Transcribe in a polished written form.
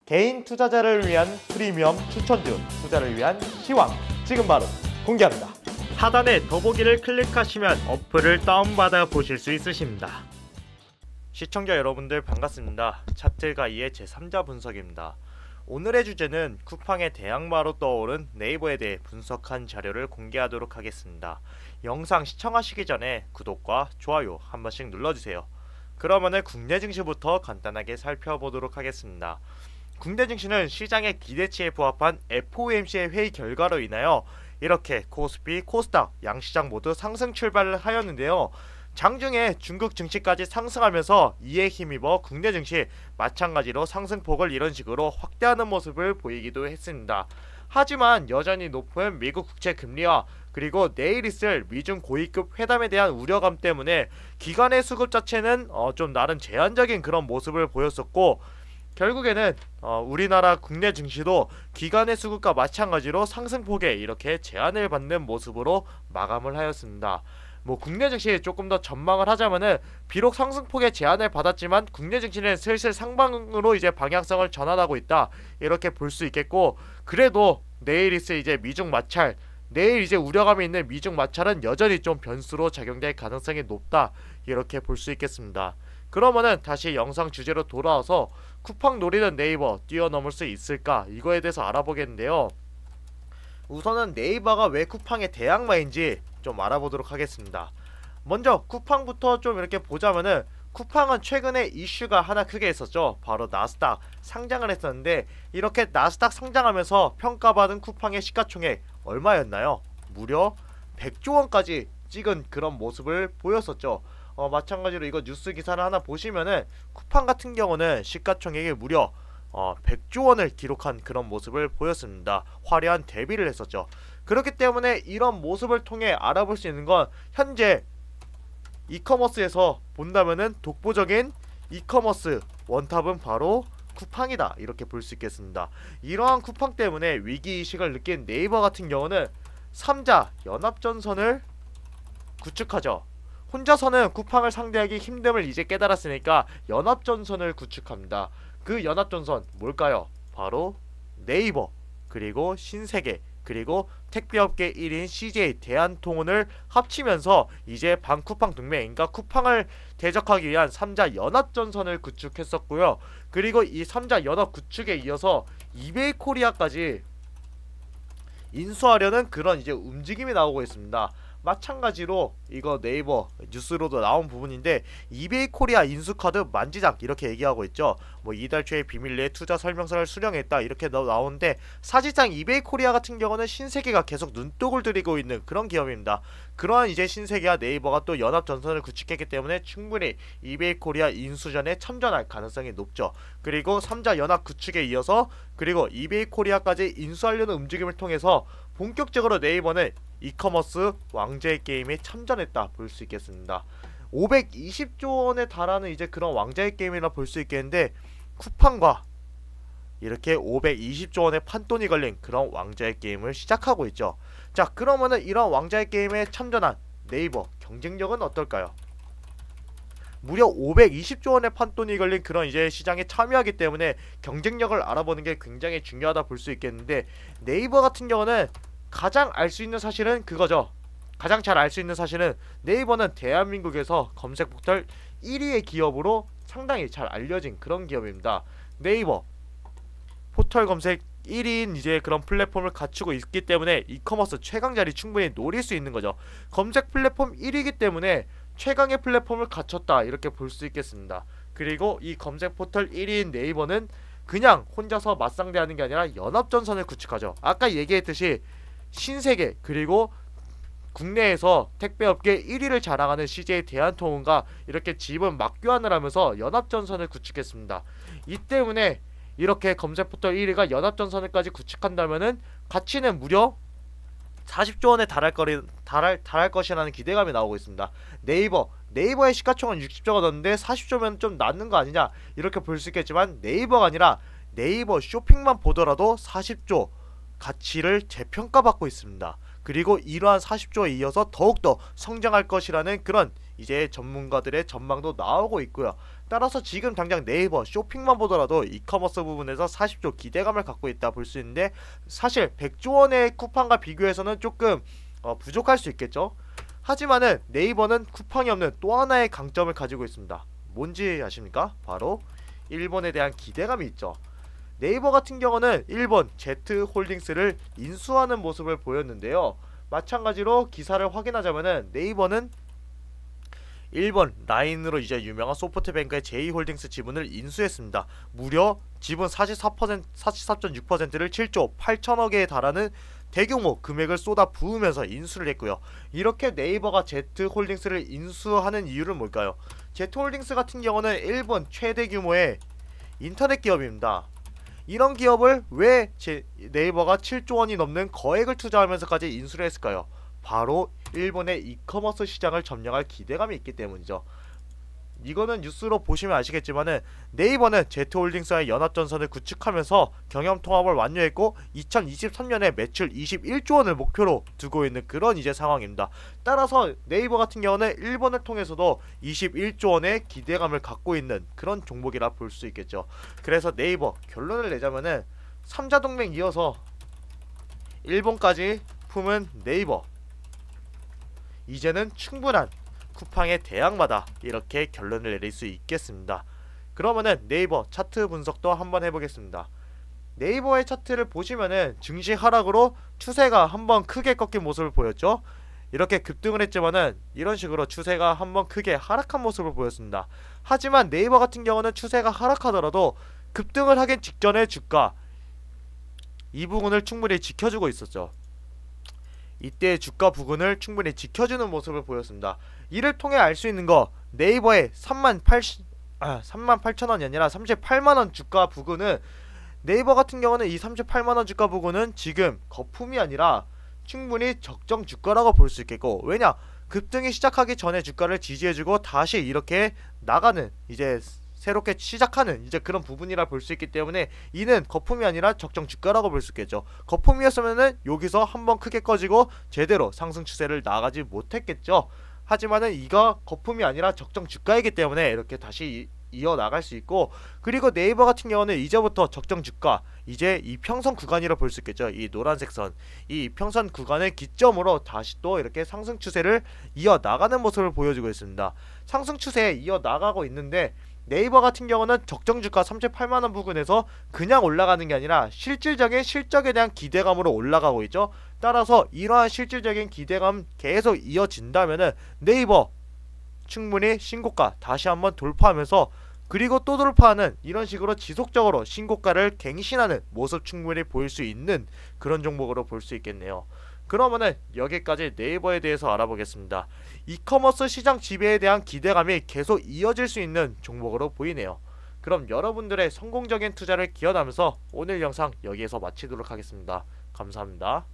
개인 투자자를 위한 프리미엄 추천주, 투자를 위한 시황 지금 바로 공개합니다. 하단에 더보기를 클릭하시면 어플을 다운받아 보실 수 있으십니다. 시청자 여러분들 반갑습니다. 차트가이의 제3자 분석입니다. 오늘의 주제는 쿠팡의 대항마로 떠오른 네이버에 대해 분석한 자료를 공개하도록 하겠습니다. 영상 시청하시기 전에 구독과 좋아요 한 번씩 눌러주세요. 그러면은 국내 증시부터 간단하게 살펴보도록 하겠습니다. 국내 증시는 시장의 기대치에 부합한 FOMC의 회의 결과로 인하여 이렇게 코스피, 코스닥 양시장 모두 상승 출발을 하였는데요. 장중에 중국 증시까지 상승하면서 이에 힘입어 국내 증시 마찬가지로 상승폭을 이런 식으로 확대하는 모습을 보이기도 했습니다. 하지만 여전히 높은 미국 국채 금리와 그리고 내일 있을 미중 고위급 회담에 대한 우려감 때문에 기관의 수급 자체는 좀 나름 제한적인 그런 모습을 보였었고, 결국에는 우리나라 국내 증시도 기관의 수급과 마찬가지로 상승폭에 이렇게 제한을 받는 모습으로 마감을 하였습니다. 국내 증시 조금 더 전망을 하자면은 비록 상승폭의 제한을 받았지만 국내 증시는 슬슬 상방으로 이제 방향성을 전환하고 있다, 이렇게 볼 수 있겠고, 그래도 내일 있을 이제 미중 마찰, 내일 이제 우려감이 있는 미중 마찰은 여전히 좀 변수로 작용될 가능성이 높다, 이렇게 볼 수 있겠습니다. 그러면은 다시 영상 주제로 돌아와서 쿠팡 노리는 네이버 뛰어넘을 수 있을까, 이거에 대해서 알아보겠는데요. 우선은 네이버가 왜 쿠팡의 대항마인지 좀 알아보도록 하겠습니다. 먼저 쿠팡부터 좀 이렇게 보자면은, 쿠팡은 최근에 이슈가 하나 크게 있었죠. 바로 나스닥 상장을 했었는데, 이렇게 나스닥 상장하면서 평가받은 쿠팡의 시가총액 얼마였나요? 무려 100조원까지 찍은 그런 모습을 보였었죠. 마찬가지로 이거 뉴스 기사를 하나 보시면은 쿠팡 같은 경우는 시가총액이 무려 100조원을 기록한 그런 모습을 보였습니다. 화려한 데뷔를 했었죠. 그렇기 때문에 이런 모습을 통해 알아볼 수 있는 건, 현재 이커머스에서 본다면은 독보적인 이커머스 원탑은 바로 쿠팡이다, 이렇게 볼 수 있겠습니다. 이러한 쿠팡 때문에 위기의식을 느낀 네이버 같은 경우는 3자 연합전선을 구축하죠. 혼자서는 쿠팡을 상대하기 힘듦을 이제 깨달았으니까 연합전선을 구축합니다. 그 연합전선 뭘까요? 바로 네이버, 그리고 신세계, 그리고 택배업계 1인 CJ 대한통운을 합치면서 이제 반쿠팡 동맹인가 쿠팡을 대적하기 위한 3자 연합전선을 구축했었고요. 그리고 이 3자 연합 구축에 이어서 이베이 코리아까지 인수하려는 그런 이제 움직임이 나오고 있습니다. 마찬가지로 이거 네이버 뉴스로도 나온 부분인데, 이베이 코리아 인수카드 만지작 이렇게 얘기하고 있죠. 이달 초에 비밀 내 투자 설명서를 수령했다, 이렇게 나오는데, 사실상 이베이 코리아 같은 경우는 신세계가 계속 눈독을 들이고 있는 그런 기업입니다. 그러한 이제 신세계와 네이버가 또 연합전선을 구축했기 때문에 충분히 이베이 코리아 인수전에 참전할 가능성이 높죠. 그리고 3자 연합 구축에 이어서 그리고 이베이 코리아까지 인수하려는 움직임을 통해서 본격적으로 네이버는 이커머스 왕좌의 게임에 참전했다, 볼 수 있겠습니다. 520조원에 달하는 이제 그런 왕좌의 게임이라 볼 수 있겠는데, 쿠팡과 이렇게 520조원의 판돈이 걸린 그런 왕좌의 게임을 시작하고 있죠. 자, 그러면은 이런 왕좌의 게임에 참전한 네이버 경쟁력은 어떨까요? 무려 520조원의 판돈이 걸린 그런 이제 시장에 참여하기 때문에 경쟁력을 알아보는 게 굉장히 중요하다 볼 수 있겠는데, 네이버 같은 경우는 가장 알 수 있는 사실은 그거죠. 가장 잘 알 수 있는 사실은 네이버는 대한민국에서 검색 포털 1위의 기업으로 상당히 잘 알려진 그런 기업입니다. 네이버 포털 검색 1위인 이제 그런 플랫폼을 갖추고 있기 때문에 이커머스 최강자리 충분히 노릴 수 있는 거죠. 검색 플랫폼 1위이기 때문에 최강의 플랫폼을 갖췄다, 이렇게 볼 수 있겠습니다. 그리고 이 검색 포털 1위인 네이버는 그냥 혼자서 맞상대하는 게 아니라 연합전선을 구축하죠. 아까 얘기했듯이 신세계, 그리고 국내에서 택배업계 1위를 자랑하는 CJ 대한통운과 이렇게 지분 맞교환을 하면서 연합전선을 구축했습니다. 이 때문에 이렇게 검색포털 1위가 연합전선을까지 구축한다면은 가치는 무려 40조원에 달할 것이라는 기대감이 나오고 있습니다. 네이버의 시가총은 60조가 넘는데 40조면 좀 낮는 거 아니냐, 이렇게 볼 수 있겠지만, 네이버가 아니라 네이버 쇼핑만 보더라도 40조 가치를 재평가받고 있습니다. 그리고 이러한 40조에 이어서 더욱더 성장할 것이라는 그런 이제 전문가들의 전망도 나오고 있고요. 따라서 지금 당장 네이버 쇼핑만 보더라도 이커머스 부분에서 40조 기대감을 갖고 있다 볼 수 있는데, 사실 100조 원의 쿠팡과 비교해서는 조금 부족할 수 있겠죠. 하지만은 네이버는 쿠팡이 없는 또 하나의 강점을 가지고 있습니다. 뭔지 아십니까? 바로 일본에 대한 기대감이 있죠. 네이버 같은 경우는 일본 Z홀딩스를 인수하는 모습을 보였는데요. 마찬가지로 기사를 확인하자면은 네이버는 일본 라인으로 이제 유명한 소프트뱅크의 J홀딩스 지분을 인수했습니다. 무려 지분 44.6%를 7조 8천억에 달하는 대규모 금액을 쏟아 부으면서 인수를 했고요. 이렇게 네이버가 Z홀딩스를 인수하는 이유는 뭘까요? Z홀딩스 같은 경우는 일본 최대 규모의 인터넷 기업입니다. 이런 기업을 왜 네이버가 7조 원이 넘는 거액을 투자하면서까지 인수를 했을까요? 바로 일본의 이커머스 시장을 점령할 기대감이 있기 때문이죠. 이거는 뉴스로 보시면 아시겠지만은 네이버는 Z홀딩스와의 연합전선을 구축하면서 경영통합을 완료했고 2023년에 매출 21조 원을 목표로 두고 있는 그런 이제 상황입니다. 따라서 네이버 같은 경우는 일본을 통해서도 21조 원의 기대감을 갖고 있는 그런 종목이라 볼 수 있겠죠. 그래서 네이버 결론을 내자면은 3자 동맹 이어서 일본까지 품은 네이버, 이제는 충분한 쿠팡의 대항마다, 이렇게 결론을 내릴 수 있겠습니다. 그러면은 네이버 차트 분석도 한번 해보겠습니다. 네이버의 차트를 보시면은 증시 하락으로 추세가 한번 크게 꺾인 모습을 보였죠. 이렇게 급등을 했지만은 이런 식으로 추세가 한번 크게 하락한 모습을 보였습니다. 하지만 네이버 같은 경우는 추세가 하락하더라도 급등을 하기 직전의 주가, 이 부분을 충분히 지켜주고 있었죠. 이때 주가 부근을 충분히 지켜주는 모습을 보였습니다. 이를 통해 알 수 있는 거, 네이버의 38,000원이 아니라 38만원 주가 부근은, 네이버 같은 경우는 이 38만원 주가 부근은 지금 거품이 아니라 충분히 적정 주가라고 볼 수 있겠고, 왜냐? 급등이 시작하기 전에 주가를 지지해주고 다시 이렇게 나가는, 이제 새롭게 시작하는 이제 그런 부분이라 볼 수 있기 때문에 이는 거품이 아니라 적정 주가라고 볼 수 있겠죠. 거품이었으면은 여기서 한번 크게 꺼지고 제대로 상승 추세를 나가지 못했겠죠. 하지만은 이거 거품이 아니라 적정 주가이기 때문에 이렇게 다시 이어나갈 수 있고, 그리고 네이버 같은 경우는 이제부터 적정 주가, 이제 이평선 구간이라 볼 수 있겠죠. 이 노란색 선, 이 이평선 구간을 기점으로 다시 또 이렇게 상승 추세를 이어나가는 모습을 보여주고 있습니다. 상승 추세에 이어나가고 있는데, 네이버 같은 경우는 적정 주가 38만원 부근에서 그냥 올라가는 게 아니라 실질적인 실적에 대한 기대감으로 올라가고 있죠. 따라서 이러한 실질적인 기대감 계속 이어진다면은 네이버 충분히 신고가 다시 한번 돌파하면서, 그리고 또 돌파하는, 이런 식으로 지속적으로 신고가를 갱신하는 모습 충분히 보일 수 있는 그런 종목으로 볼 수 있겠네요. 그러면은 여기까지 네이버에 대해서 알아보겠습니다. 이커머스 시장 지배에 대한 기대감이 계속 이어질 수 있는 종목으로 보이네요. 그럼 여러분들의 성공적인 투자를 기원하면서 오늘 영상 여기에서 마치도록 하겠습니다. 감사합니다.